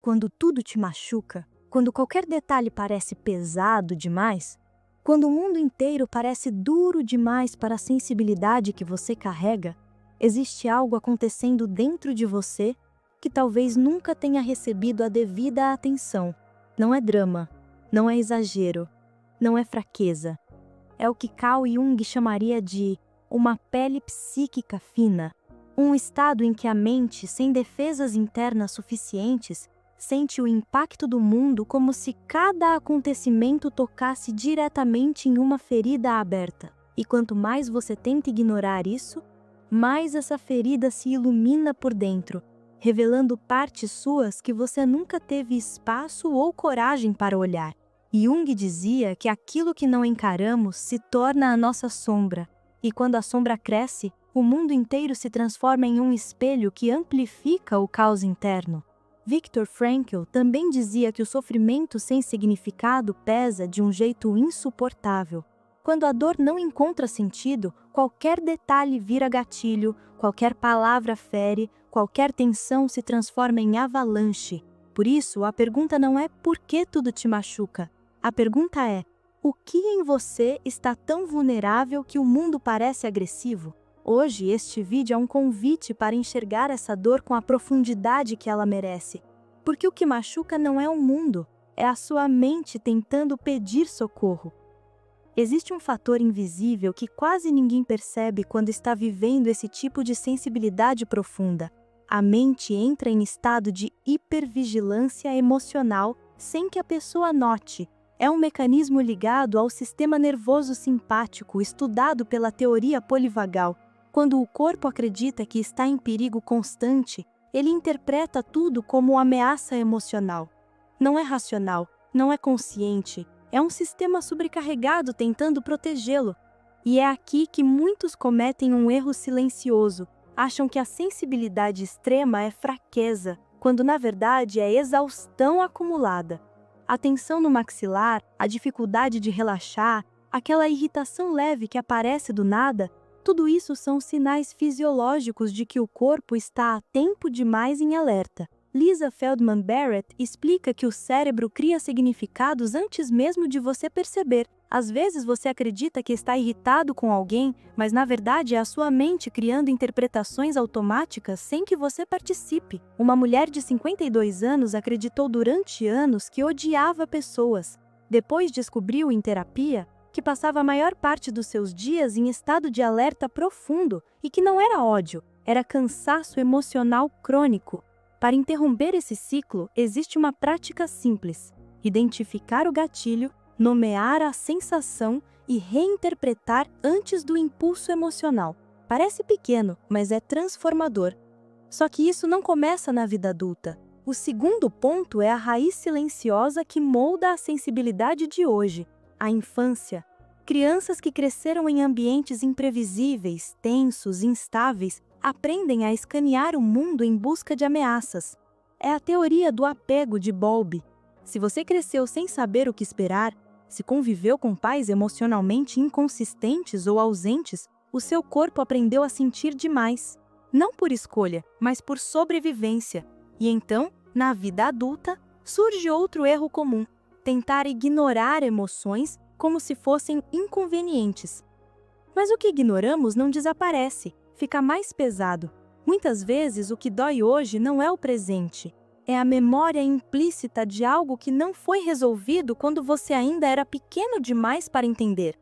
quando tudo te machuca? Quando qualquer detalhe parece pesado demais? Quando o mundo inteiro parece duro demais para a sensibilidade que você carrega? Existe algo acontecendo dentro de você que talvez nunca tenha recebido a devida atenção. Não é drama, não é exagero, não é fraqueza. É o que Carl Jung chamaria de uma pele psíquica fina, um estado em que a mente, sem defesas internas suficientes, sente o impacto do mundo como se cada acontecimento tocasse diretamente em uma ferida aberta. E quanto mais você tenta ignorar isso, mais essa ferida se ilumina por dentro, revelando partes suas que você nunca teve espaço ou coragem para olhar. Jung dizia que aquilo que não encaramos se torna a nossa sombra, e quando a sombra cresce, o mundo inteiro se transforma em um espelho que amplifica o caos interno. Viktor Frankl também dizia que o sofrimento sem significado pesa de um jeito insuportável. Quando a dor não encontra sentido, qualquer detalhe vira gatilho, qualquer palavra fere, qualquer tensão se transforma em avalanche. Por isso, a pergunta não é por que tudo te machuca. A pergunta é: o que em você está tão vulnerável que o mundo parece agressivo? Hoje, este vídeo é um convite para enxergar essa dor com a profundidade que ela merece. Porque o que machuca não é o mundo, é a sua mente tentando pedir socorro. Existe um fator invisível que quase ninguém percebe quando está vivendo esse tipo de sensibilidade profunda. A mente entra em estado de hipervigilância emocional sem que a pessoa note. É um mecanismo ligado ao sistema nervoso simpático estudado pela teoria polivagal. Quando o corpo acredita que está em perigo constante, ele interpreta tudo como ameaça emocional. Não é racional, não é consciente, é um sistema sobrecarregado tentando protegê-lo. E é aqui que muitos cometem um erro silencioso. Acham que a sensibilidade extrema é fraqueza, quando na verdade é exaustão acumulada. A tensão no maxilar, a dificuldade de relaxar, aquela irritação leve que aparece do nada, tudo isso são sinais fisiológicos de que o corpo está há tempo demais em alerta. Lisa Feldman Barrett explica que o cérebro cria significados antes mesmo de você perceber. Às vezes você acredita que está irritado com alguém, mas na verdade é a sua mente criando interpretações automáticas sem que você participe. Uma mulher de 52 anos acreditou durante anos que odiava pessoas. Depois descobriu em terapia que passava a maior parte dos seus dias em estado de alerta profundo e que não era ódio, era cansaço emocional crônico. Para interromper esse ciclo, existe uma prática simples: identificar o gatilho, nomear a sensação e reinterpretar antes do impulso emocional. Parece pequeno, mas é transformador. Só que isso não começa na vida adulta. O segundo ponto é a raiz silenciosa que molda a sensibilidade de hoje: a infância. Crianças que cresceram em ambientes imprevisíveis, tensos, instáveis, aprendem a escanear o mundo em busca de ameaças. É a teoria do apego de Bowlby. Se você cresceu sem saber o que esperar, se conviveu com pais emocionalmente inconsistentes ou ausentes, o seu corpo aprendeu a sentir demais. Não por escolha, mas por sobrevivência. E então, na vida adulta, surge outro erro comum: tentar ignorar emoções como se fossem inconvenientes. Mas o que ignoramos não desaparece, fica mais pesado. Muitas vezes o que dói hoje não é o presente, é a memória implícita de algo que não foi resolvido quando você ainda era pequeno demais para entender.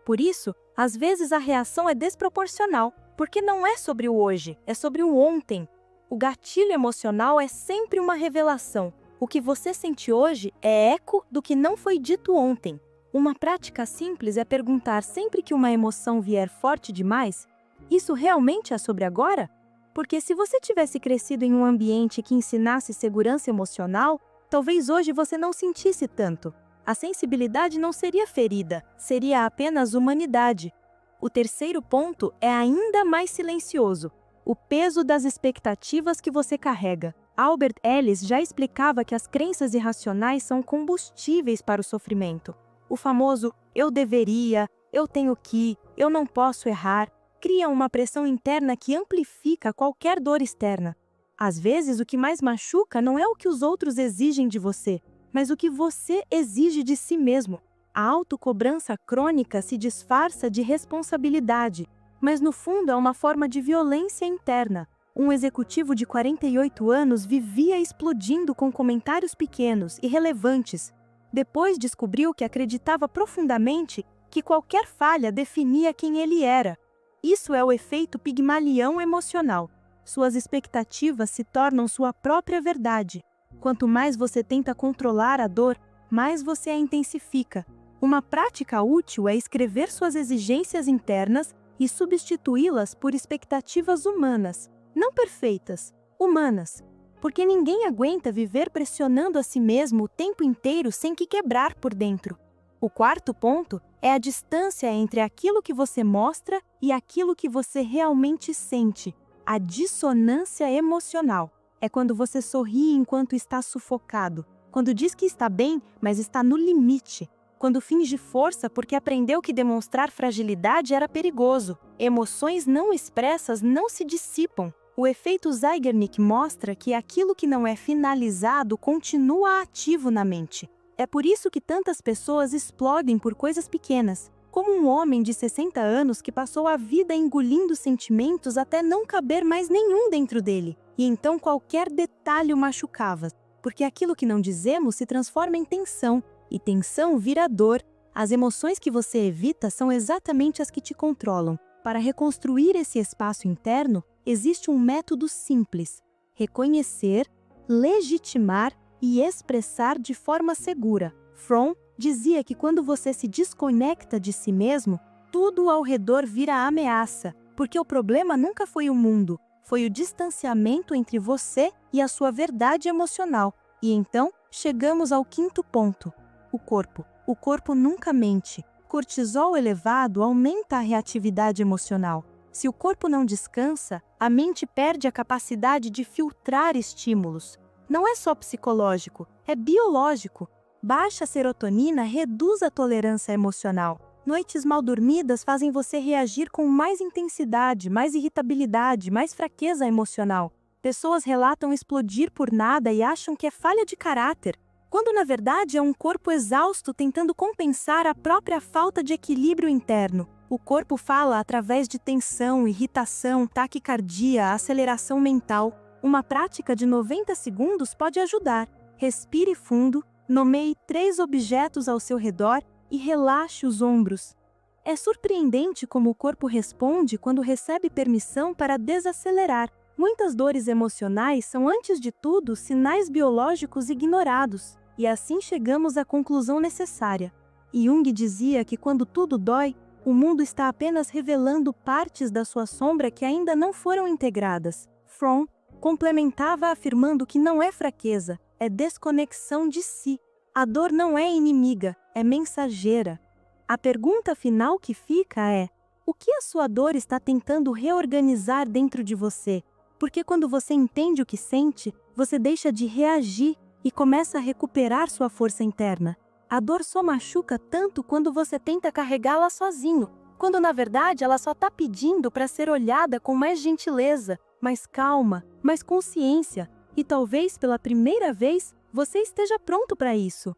Por isso, às vezes a reação é desproporcional, porque não é sobre o hoje, é sobre o ontem. O gatilho emocional é sempre uma revelação. O que você sente hoje é eco do que não foi dito ontem. Uma prática simples é perguntar sempre que uma emoção vier forte demais: isso realmente é sobre agora? Porque se você tivesse crescido em um ambiente que ensinasse segurança emocional, talvez hoje você não sentisse tanto. A sensibilidade não seria ferida, seria apenas humanidade. O terceiro ponto é ainda mais silencioso: o peso das expectativas que você carrega. Albert Ellis já explicava que as crenças irracionais são combustíveis para o sofrimento. O famoso "eu deveria", "eu tenho que", "eu não posso errar", cria uma pressão interna que amplifica qualquer dor externa. Às vezes, o que mais machuca não é o que os outros exigem de você, mas o que você exige de si mesmo. A autocobrança crônica se disfarça de responsabilidade, mas no fundo é uma forma de violência interna. Um executivo de 48 anos vivia explodindo com comentários pequenos, irrelevantes. Depois descobriu que acreditava profundamente que qualquer falha definia quem ele era. Isso é o efeito Pigmalião emocional. Suas expectativas se tornam sua própria verdade. Quanto mais você tenta controlar a dor, mais você a intensifica. Uma prática útil é escrever suas exigências internas e substituí-las por expectativas humanas, não perfeitas, humanas. Porque ninguém aguenta viver pressionando a si mesmo o tempo inteiro sem que quebrar por dentro. O quarto ponto é a distância entre aquilo que você mostra e aquilo que você realmente sente. A dissonância emocional é quando você sorri enquanto está sufocado, quando diz que está bem, mas está no limite, quando finge força porque aprendeu que demonstrar fragilidade era perigoso. Emoções não expressas não se dissipam. O efeito Zeigarnik mostra que aquilo que não é finalizado continua ativo na mente. É por isso que tantas pessoas explodem por coisas pequenas, como um homem de 60 anos que passou a vida engolindo sentimentos até não caber mais nenhum dentro dele, e então qualquer detalhe o machucava, porque aquilo que não dizemos se transforma em tensão, e tensão vira dor. As emoções que você evita são exatamente as que te controlam. Para reconstruir esse espaço interno, existe um método simples: reconhecer, legitimar e expressar de forma segura. Fromm dizia que quando você se desconecta de si mesmo, tudo ao redor vira ameaça, porque o problema nunca foi o mundo, foi o distanciamento entre você e a sua verdade emocional. E então, chegamos ao quinto ponto: o corpo. O corpo nunca mente. Cortisol elevado aumenta a reatividade emocional. Se o corpo não descansa, a mente perde a capacidade de filtrar estímulos. Não é só psicológico, é biológico. Baixa serotonina reduz a tolerância emocional. Noites mal dormidas fazem você reagir com mais intensidade, mais irritabilidade, mais fraqueza emocional. Pessoas relatam explodir por nada e acham que é falha de caráter, quando na verdade é um corpo exausto tentando compensar a própria falta de equilíbrio interno. O corpo fala através de tensão, irritação, taquicardia, aceleração mental. Uma prática de 90 segundos pode ajudar. Respire fundo, nomeie 3 objetos ao seu redor e relaxe os ombros. É surpreendente como o corpo responde quando recebe permissão para desacelerar. Muitas dores emocionais são, antes de tudo, sinais biológicos ignorados. E assim chegamos à conclusão necessária. Jung dizia que quando tudo dói, o mundo está apenas revelando partes da sua sombra que ainda não foram integradas. Fromm complementava afirmando que não é fraqueza, é desconexão de si. A dor não é inimiga, é mensageira. A pergunta final que fica é: o que a sua dor está tentando reorganizar dentro de você? Porque quando você entende o que sente, você deixa de reagir e começa a recuperar sua força interna. A dor só machuca tanto quando você tenta carregá-la sozinho, quando na verdade ela só está pedindo para ser olhada com mais gentileza, mais calma, mais consciência, e talvez pela primeira vez você esteja pronto para isso.